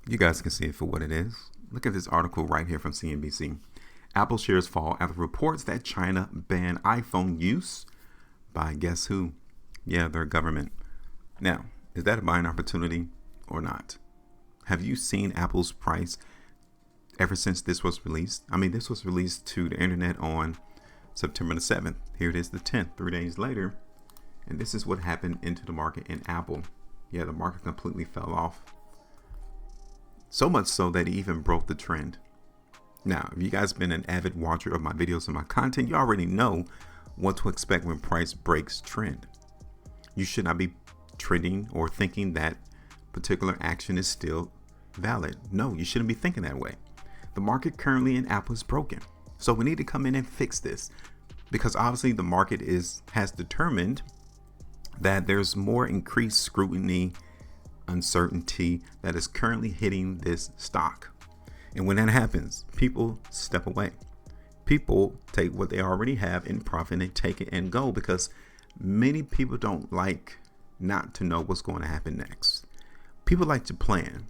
You guys can see it for what it is. Look at this article right here from CNBC. Apple shares fall after reports that China banned iPhone use by guess who? Yeah, their government. Now, is that a buying opportunity or not? Have you seen Apple's price ever since this was released? I mean, this was released to the internet on September the 7th. Here it is the 10th, 3 days later. And this is what happened into the market in Apple. Yeah, the market completely fell off. So much so that it even broke the trend. Now, if you guys been an avid watcher of my videos and my content, you already know what to expect when price breaks trend. You should not be trending or thinking that particular action is still valid. No, you shouldn't be thinking that way. The market currently in Apple is broken. So we need to come in and fix this, because obviously the market has determined that there's more increased scrutiny, uncertainty that is currently hitting this stock. And when that happens, people step away. People take what they already have in profit and they take it and go, because many people don't like not to know what's going to happen next. People like to plan.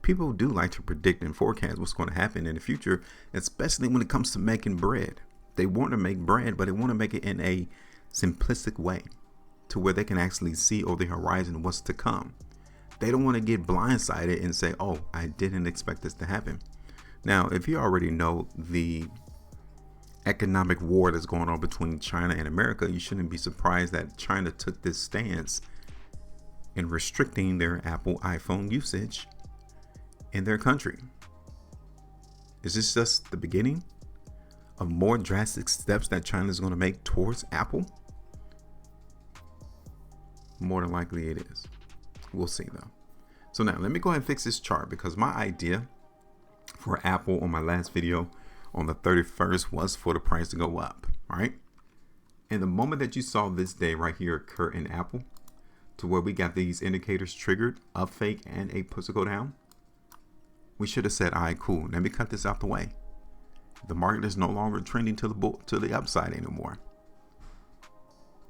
People do like to predict and forecast what's going to happen in the future, especially when it comes to making bread. They want to make bread, but they want to make it in a simplistic way to where they can actually see over the horizon what's to come. They don't want to get blindsided and say, oh, I didn't expect this to happen. Now, if you already know the economic war that's going on between China and America, you shouldn't be surprised that China took this stance in restricting their Apple iPhone usage in their country. Is this just the beginning of more drastic steps that China is going to make towards Apple? More than likely it is. We'll see though. So now let me go ahead and fix this chart, because my idea for Apple on my last video on the 31st was for the price to go up. All right. And the moment that you saw this day right here occur in Apple, to where we got these indicators triggered, up fake and a put to go down, we should have said, all right, cool, let me cut this out the way. The market is no longer trending to the upside anymore.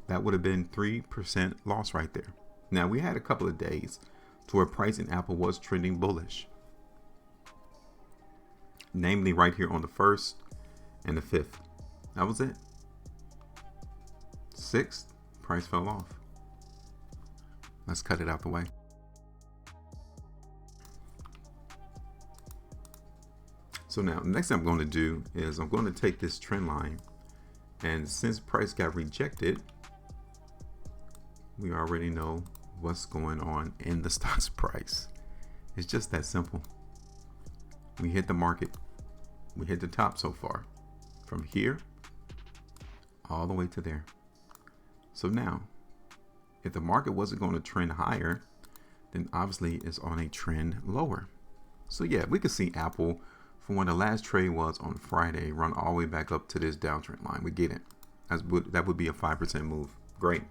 That would have been 3% loss right there. Now, we had a couple of days to where price in Apple was trending bullish, namely right here on the 1st and the 5th. That was it. 6th, price fell off. Let's cut it out the way. So now the next thing I'm going to do is I'm going to take this trend line, and since price got rejected, we already know what's going on in the stock's price. It's just that simple. We hit the market. We hit the top so far, from here all the way to there. So now, if the market wasn't going to trend higher, then obviously it's on a trend lower. So yeah, we could see Apple, from when the last trade was on Friday, run all the way back up to this downtrend line. We get it. That would be a 5% move. Great.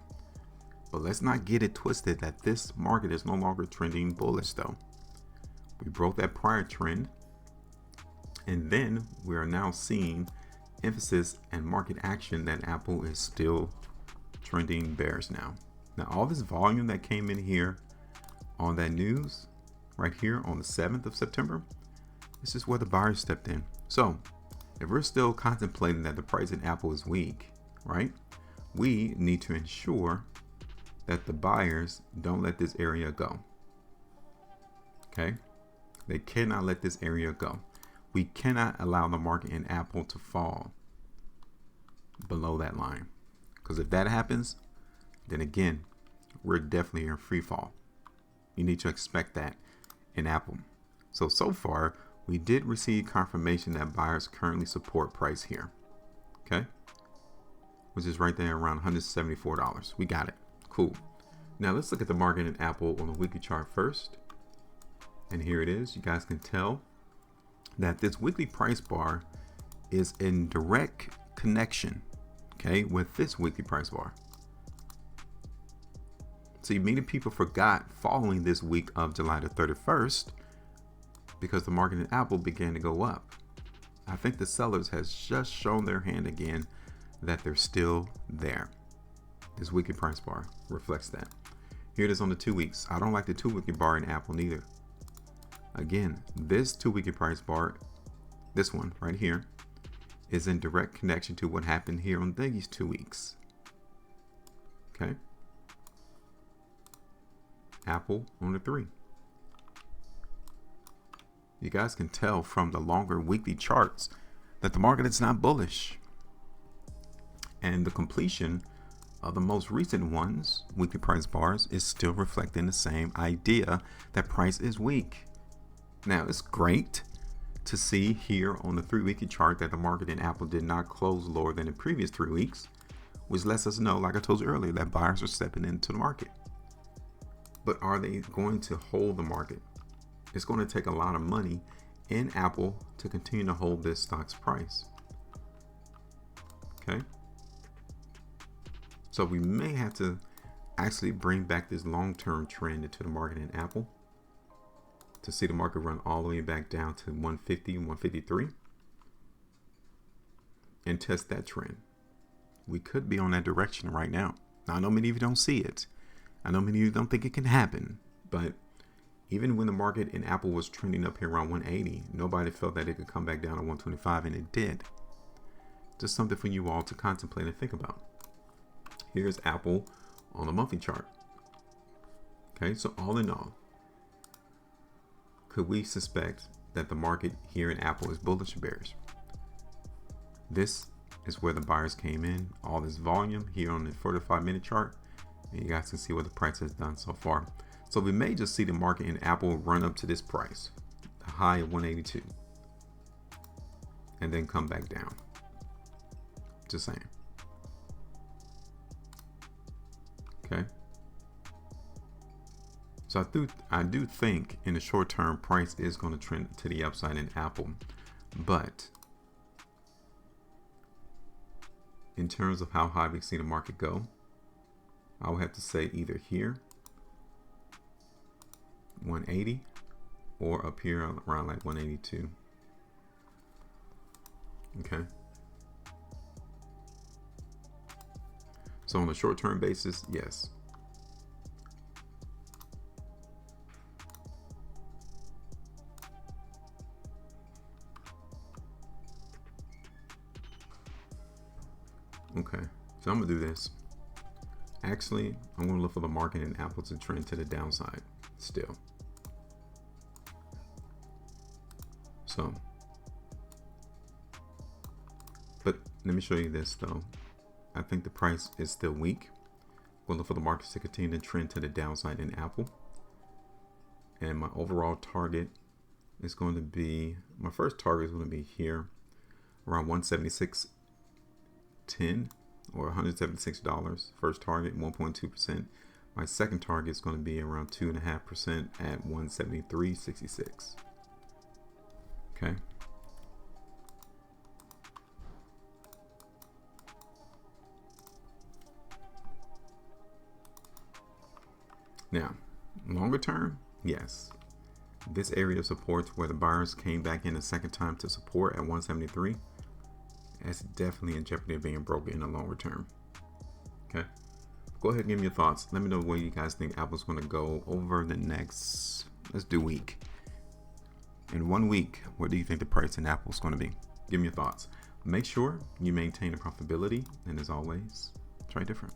But let's not get it twisted that this market is no longer trending bullish though. We broke that prior trend, and then we are now seeing emphasis and market action that Apple is still trending bearish now. Now, all this volume that came in here on that news right here on the 7th of September, this is where the buyers stepped in. So if we're still contemplating that the price in Apple is weak, right, we need to ensure that the buyers don't let this area go. Okay, they cannot let this area go. We cannot allow the market in Apple to fall below that line, because if that happens, then again, we're definitely in free fall. You need to expect that in Apple. So far, we did receive confirmation that buyers currently support price here. Okay, which is right there around $174. We got it. Cool. Now let's look at the market in Apple on the weekly chart first. And here it is. You guys can tell that this weekly price bar is in direct connection, okay, with this weekly price bar. See, many people forgot following this week of July the 31st, because the market in Apple began to go up. I think the sellers has just shown their hand again that they're still there. This weekly price bar reflects that. Here it is on the 2 weeks. I don't like the 2 weekly bar in Apple neither. Again, this 2-week price bar, this one right here, is in direct connection to what happened here on these 2 weeks. Okay. Apple on the 3. You guys can tell from the longer weekly charts that the market is not bullish. And the completion of the most recent ones, weekly price bars, is still reflecting the same idea that price is weak. Now, it's great to see here on the 3-weekly chart that the market in Apple did not close lower than the previous 3 weeks, which lets us know, like I told you earlier, that buyers are stepping into the market. But are they going to hold the market? It's going to take a lot of money in Apple to continue to hold this stock's price. Okay. So we may have to actually bring back this long-term trend into the market in Apple to see the market run all the way back down to 150, 153 and test that trend. We could be on that direction right now. Now, I know many of you don't see it. I know many of you don't think it can happen, but even when the market in Apple was trending up here around 180, nobody felt that it could come back down to 125, and it did. Just something for you all to contemplate and think about. Here's Apple on the monthly chart. Okay, so all in all, could we suspect that the market here in Apple is bullish or bearish? This is where the buyers came in, all this volume here on the 45-minute chart, and you guys can see what the price has done so far. So we may just see the market in Apple run up to this price, the high of 182, and then come back down. Just saying. Okay. So I do think in the short term, price is going to trend to the upside in Apple, but in terms of how high we see the market go, I would have to say either here, 180, or up here around like 182. Okay. So on a short-term basis, yes. Okay, so I'm gonna do this. Actually, I'm gonna look for the market in Apple to trend to the downside still. So, but let me show you this though. I think the price is still weak. We'll look for the markets to continue to trend to the downside in Apple. And my overall target is going to be, my first target is going to be here around 176.10 or $176. First target, 1.2%. My second target is going to be around 2.5% at 173.66. Okay. Now, longer term, yes. This area of support where the buyers came back in a second time to support at 173, that's definitely in jeopardy of being broken in the longer term. Okay. Go ahead and give me your thoughts. Let me know where you guys think Apple's going to go over the next, let's do week. In 1 week, what do you think the price in Apple is going to be? Give me your thoughts. Make sure you maintain the profitability, and as always, try different.